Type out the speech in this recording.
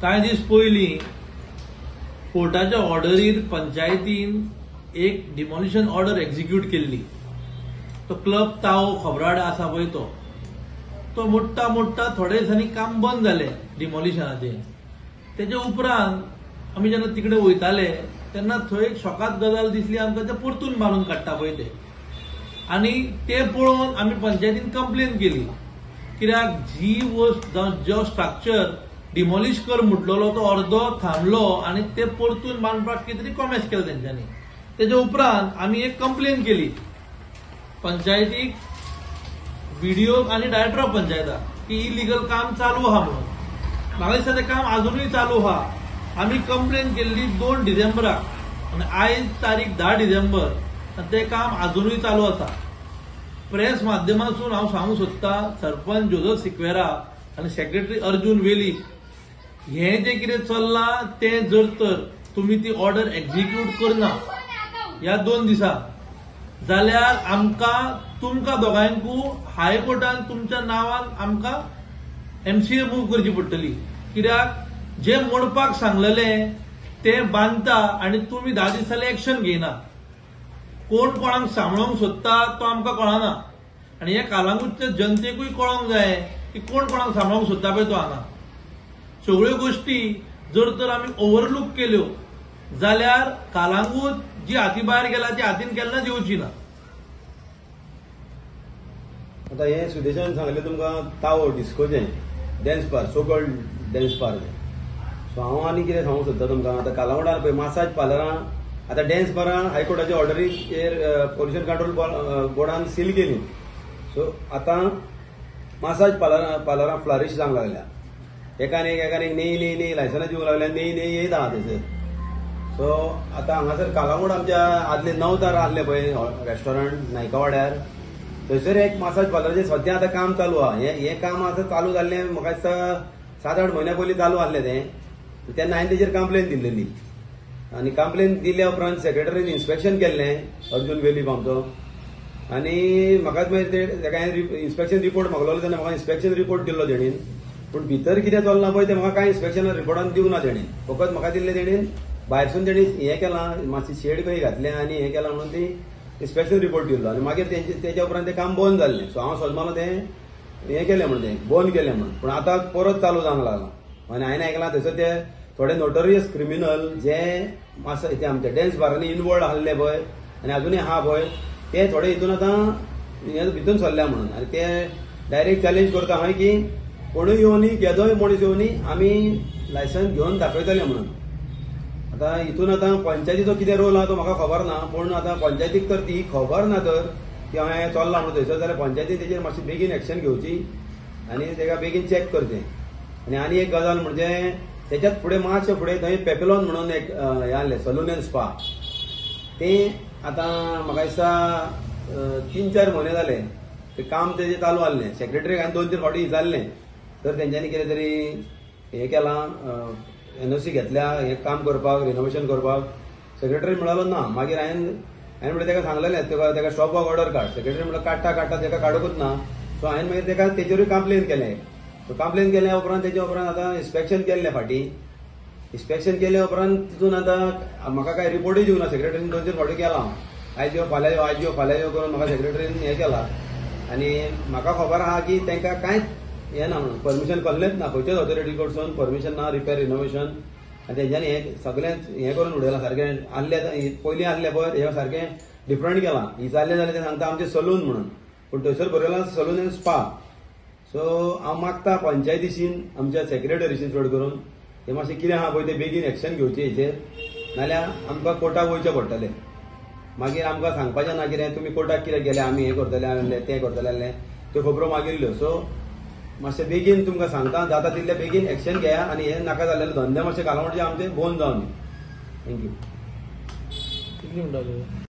कांय दीस पयलीं कोर्टाच्या ऑर्डरीर पंचायतीन एक डिमॉलिशन ऑर्डर एक्झिक्यूट केल्ली. तो क्लब ताओ खबराड आसा पळय तो मोडटा मोडटा थोड्या दिसांनी काम बंद जालें डिमॉलिशनाचें. तेजे उपरांत आमी जेन्ना तिकडे वयताले तेन्ना थंय एक शॉकात गजाल दिसली आमकां ते परतून बांदून काडटा पळय ते. आनी ते पळोवन आमी पंचायतीन कंप्लेन केली, कित्याक जी वस्त जो स्ट्रक्चर डिमॉलिश कर म्हटलेलो तो अर्दो थांबलो आनी ते परतून बांदपाक कितें तरी कॉमेस केलें तेंच्यांनी. तेजे उपरांत आमी एक कंप्लेन केली पंचायतीक, व्हिडिओ आनी डायरेक्टर ऑफ पंचायताक, की इलिगल काम चालू आहा म्हणून. म्हाका दिसता तें काम अजुनूय चालू आहा. आमी कंप्लेन केल्ली 2 डिसेंबराक आनी आयज तारीख 10 डिसेंबर आनी तें काम अजुनूय चालू आसा. प्रेस माध्यमांतसून हांव सांगूंक सोदतां, सरपंच जोजफ सिक्वेरा आनी सेक्रेटरी अर्जुन वेली, हें जें कितें चल्लां तें जर तर तुमी ती ऑर्डर एक्झिक्यूट करना ह्या 2 दिसांक, जाल्यार आमकां तुमकां दोगांयकू हायकोर्टान तुमच्या नांवान आमकां MCA मूव करची पडटली. कित्याक जें मोडपाक सांगलेलें तें बांदता आनी तुमी 10 दीस जाले एक्शन घेयना. कोण कोणाक सांबाळूंक सोदता तो आमकां कळना. आनी हे कालांगूटच्या जनतेकूय कळोंक जाय की कोण कोणाक सांबाळूंक सोदता पळय तो हांगा. सगळ्यो गोश्टी जर तर आमी ओव्हरलूक केल्यो जाल्यार कालांगूट जी हाती भायर गेला ती हातीन केन्नाच येवची ना. आता हे सुदेशान सांगले तुमकां तावो डिस्कोचें डॅन्स बार, सो कॉल्ड डॅन्स बार. सो हांव आनी कितें सांगूंक सोदता तुमकां, आतां कालांगूटार पळय मसाज पार्लरां, आतां डॅन्स बारां हायकोर्टाच्या ऑर्डरीचेर पोल्युशन कंट्रोल बोर्डान सील केली. सो आतां मसाज पार्लरां फ्लरिश जावंक लागल्या. एकान एक नेई लायसनां दिवंक लागल्या, नेई येयत आहा थंयसर. सो आतां हांगासर कालांगूट आमच्या आदले 9 तार आसले पळय रेस्टॉरंट नायका वाड्यार, थंयसर एक मसाज पार्लराचें सद्या आतां काम चालू आहा. हें काम आतां चालू जाल्लें म्हाका दिसता 7-8 म्हयन्या पयलीं चालू आसलें तें. तेन्ना हांवें तेजेर कंप्लेन दिल्ली आनी कंप्लेन दिल्या उपरांत सेक्रेटरीन इन्स्पेक्शन केल्लें अर्जुन वेली आमचो. आनी म्हाका मागीर तेका हांवें इन्स्पेक्शन रिपोर्ट मागलोलो तेन्ना म्हाका इन्स्पेक्शन रिपोर्ट दिल्लो तेणीन. पूण भितर कितें चलना पळय तें म्हाका कांय इन्स्पेक्शन रिपोर्टान दिवंक ना तेणीन. फकत म्हाका दिल्लें तेणीन भायरसून तेणी हें केलां, मातशी शेड खंय घातलें आनी हें केलां म्हणून ती इन्स्पेक्शन रिपोर्ट दिल्लो. आनी मागीर तेच्या उपरांत तें काम बंद जाल्लें. सो हांव सोजमालो तें हें केलें म्हणून तें बंद केलें म्हणून. पूण आतां परत चालू जावंक लागलां. आनी हांवें आयकलां थंयसर ते थोडे नोटोरियस क्रिमिनल जे ते आमच्या डॅन्स बारांनी इनवॉल्ड आसले पळय आनी अजुनूय आहा पळय, ते थोडे हितून आतां भितून सरल्या म्हणून. आनी ते डायरेक्ट चॅलेंज करता हांव की कोणूय येवनी, केदोय मनीस येवनी, आमी लायसन्स घेवन दाखयतले म्हणून. आतां हितून आतां पंचायतीचो कितें रोल आहा तो म्हाका खबर ना. पूण आतां पंचायतीक तर ती खबर ना तर की हांवें चल्लां म्हणून थंयसर, जाल्यार पंचायतीन तेजेर मातशी बेगीन एक्शन घेवची आनी तेका बेगीन चॅक करचें. आनी एक गजाल म्हणजे तेच्यात फुडें मातशें फुडें थंय पेपिलॉन म्हणून एक हें आहलें सलून एंड स्पा, तें आतां म्हाका दिसता 3-4 म्हयने जाले तें काम तेजें चालू आसलें. सेक्रेटरीक हांवें 2-3 फावटी विचारलें तर तेंच्यांनी कितें तरी हें केलां, NOC घेतल्या हें काम करपाक, रिनोवेशन करपाक. सेक्रेटरी म्हणालो ना. मागीर हांवें म्हणलें तेका सांगलेलें तेका स्टॉप वर्क ऑर्डर काड. सेक्रेटरी म्हणलो काडटा तेका काडूंकूच ना. सो हांवें मागीर तेका तेजेरूय कंप्लेन केलें. कंप्लेन केल्या उपरांत तेच्या उपरांत आतां इन्स्पेक्शन केल्लें फाटीं. इन्स्पेक्शन केल्या उपरांत तितून आतां म्हाका कांय रिपोर्टूय दिवना. सेक्रेटरीन 2-3 फावटी केलां, आयज यो फाल्यां यो, आयज यो फाल्यां यो करून म्हाका सेक्रेटरीन हें केलां. आनी म्हाका खबर आहा की तांकां कांयच हें ना म्हणून, परमिशन कसलेंच ना खंयच्याच ऑथॉरिटी कडसून परमिशन ना रिपेर रिनोवेशन. आनी तेंच्यांनी हें सगळेंच हें करून उडयलां सारकें. आसलें पयलीं आसलें पळय हें सारकें डिफरंट केलां. विचारलें जाल्यार तें सांगता आमचें सलून म्हणून, पूण थंयसर बरयलां सलून एंड स्पा. सो हांव मागता पंचायतीशीन आमच्या सेक्रेटरीशीन चड करून हें मातशें कितें आहा पळय तें बेगीन एक्शन घेवचें हेचेर, नाल्यार आमकां कोर्टाक वयचें पडटलें. मागीर आमकां सांगपाचें ना कितें तुमी कोर्टाक कितें गेले, आमी हें करतले आसलें तें करतले आसलें, त्यो खबरो मागिल्ल्यो. सो मातशें बेगीन तुमकां सांगता, जाता तितलें बेगीन एक्शन घेया आनी हें नाका जाल्लें धंदे मातशें कालावडचे आमचे बंद जावन. थँक्यू.